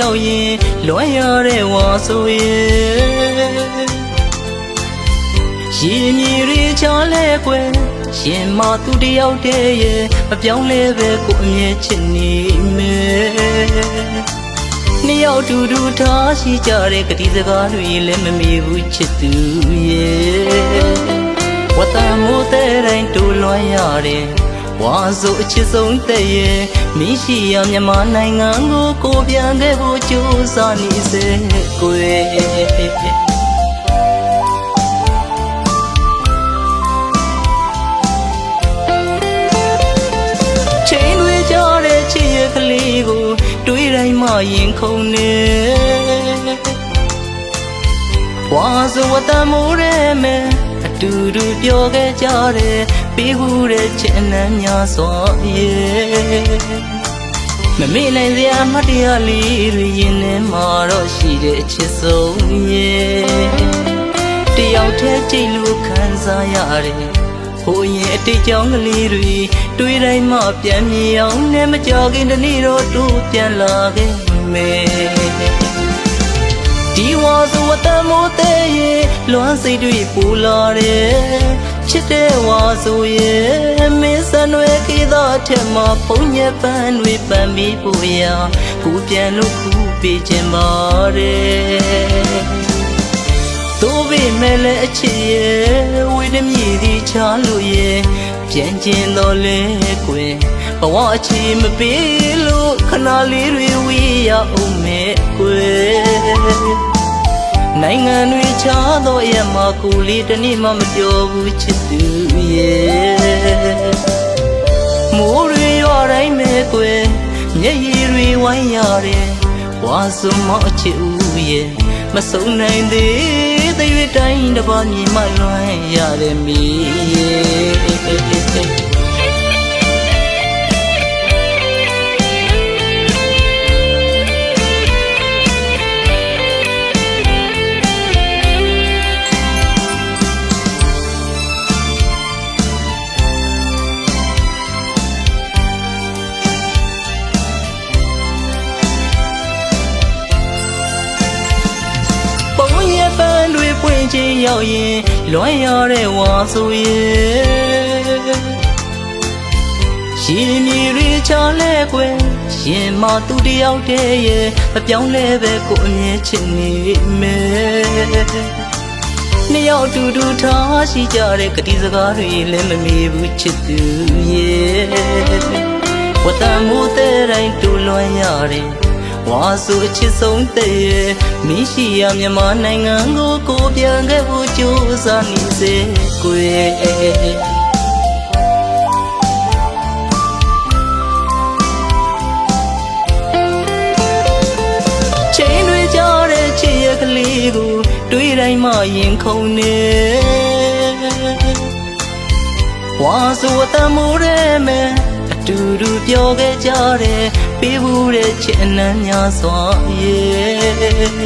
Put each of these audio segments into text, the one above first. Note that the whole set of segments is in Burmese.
ရောက်ရင်လွမ်းရတဲ့ဝါဆိုရဲ့ရှင်မြေရီချားလဲကွယ်ရှင်မသူတယောက်တည်းရဲ့မပြောင်းလဲပဲကိုအမြဲချစ်နေမယ်နှစ်ယောက်တူတူထားရှိကြတဲ့ကတိစကားတွေလည်းမမေ့ဘူးချစ်သူရဲ့ဝတ်တမ်းမိုးတဲ့တိုင်းတူလွမ်းရတယ်ဝါဆိုအချစ်ဆုံးတဲ့ရဲ့မင်းရှိရမြန်မာနိုင်ငံကိုပြန်ခဲ့ဖို့ကြိုးစားနေစေကွယ်ချိန်တွေကြတဲ့ချစ်ရဲ့ကလေးကိုတွေးတိုင်းမှရင်ခုန်နေဝါဆိုဝတ်တမ်းမိုးရဲမယ်အတူတူပြောခဲ့ကြတယ်ပေးဘူးတဲ့ချစ်အနမ်းများစွာရဲ့မမေ့နိုင်စရာမတရားလေးတွေရင်ထဲမှာတော့ရှိတဲ့အချစ်ဆုံးရဲ့တယောက်တည်းကြိတ်လို့ခံစားရတယ်ဟိုရင်အတိတ်ကြောင့်ကလေးတွေတွေးတိုင်းမှပြန်မြင်အောင်နဲ့မကြောက်ခင်တနေ့တော့တို့ပြန်လာခဲ့မယ်ဒီဝါဆိုဝတ်တမ်းမိုးတဲ့ရဲ့လွမ်းစိတ်တွေပူလာတယ်ချစ်တဲ့ဝါဆိုရဲ့မင်းစံတွေခေသောအထက်မှာပုံညက်ပန်းတွေပန်းပြီးပူရာကိုပြန်လို့ခုပေးခြင်းပါတယ်တို့ပေမဲ့လည်းအချစ်ရဲ့ဝိတမြည်သည်ချလို့ရဲ့ပြန်ကျင်တော့လေကွယ်ဘဝအချစ်မပေးလို့ခဏလေးတွေဝေးရအောင်မဲ့ကွယ်နိုင်ငံတွေချားတော့ရမှာကိုလေးတနေ့မှမပြောဘူးချစ်သူရဲ့မိုးတွေရွာတိုင်းမဲ့ကွယ်မျက်ရည်တွေဝိုင်းရတယ်ဝါစုံမအချစ်ဦးရဲ့မဆုံးနိုင်သေးတဲ့ရွေးတိုင်းတစ်ပါးမြင်မှလွမ်းရတယ်မီရဲ့ပွင့်ချင်းရောက်ရင်လွမ်းရတဲ့ဝါဆိုရဲ့ရှင်မြေရီချားလဲကွယ်ရှင်မသူတယောက်တည်းရဲ့မပြောင်းလဲပဲကိုအမြဲချစ်နေမယ်နှစ်ယောက်တူတူထားရှိကြတဲ့ကတိစကားတွေလည်းမမေ့ဘူးချစ်သူရဲ့ဝတ်တမ်းမိုးတဲ့တိုင်းတူလွမ်းရတယ်ဝါဆိုအချစ်ဆုံးတဲ့ရဲ့မင်းရှိရမြန်မာနိုင်ငံကိုပြန်ခဲ့ဖို့ကြိုးစားနေစေကွယ်ချိန်တွေကြတဲ့ချစ်ရဲ့ကလေးကိုတွေးတိုင်းမှရင်ခုန်နေဝါဆိုဝတ်တမ်းမိုးရဲမယ်အတူတူပြောခဲ့ကြတယ်ပေးဘူးတဲ့ချစ်အနမ်းများစွာရဲ့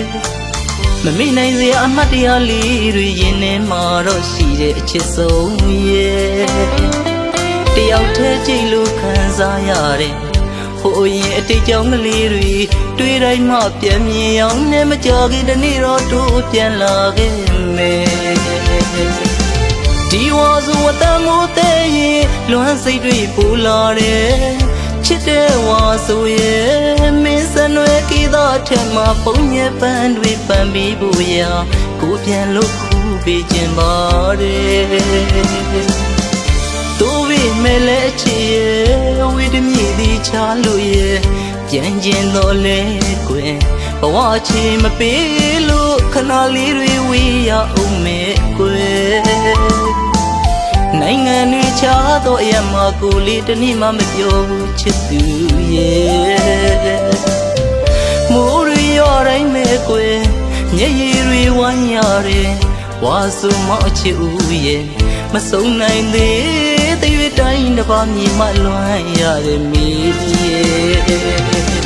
မမေ့နိုင်စရာအမှတ်တရားလေးတွေရင်ထဲမှာတော့ရှိတဲ့အချစ်ဆုံးရဲ့တယောက်တည်းကြိတ်လို့ခံစားရတယ်ဟိုရင်အတိတ်ကြောင့်ကလေးတွေတွေးတိုင်းမှပြန်မြင်အောင်နဲ့မကြောက်ခင်တနေ့တော့တို့ပြန်လာခဲ့မယ်ဒီဝါဆိုဝတ်တမ်းမိုးတဲ့ရင်လွမ်းစိတ်တွေပူလာတယ်ချစ်တဲ့ဝါဆိုရဲ့မင်းစံတွေခေသောအထက်မှာပုံညက်ပန်းတွေပန်းပြီးပူရာကိုပြန်လို့ခုပေးခြင်းပါတယ်တို့ပေမဲ့လည်းအချစ်ရဲ့ဝိတမြည်သည်ချလို့ရဲ့ပြန်ကျင်တော့လေကွယ်ဘဝအချစ်မပေးလို့ခဏလေးတွေဝေးရအောင်မဲ့ကွယ်နိုင်ငံတွေချားတော့ရမှာကိုလေးတနေ့မှမပြောဘူးချစ်သူရဲ့မိုးတွေရွာတိုင်းမဲ့ကွယ်မျက်ရည်တွေဝမ်းရတယ်ဝါစုံမအချစ်ဦးရဲ့မဆုံးနိုင်သေးတဲ့ရွေးတိုင်းတစ်ပါးမြင်မှလွမ်းရတယ်မီးရဲ့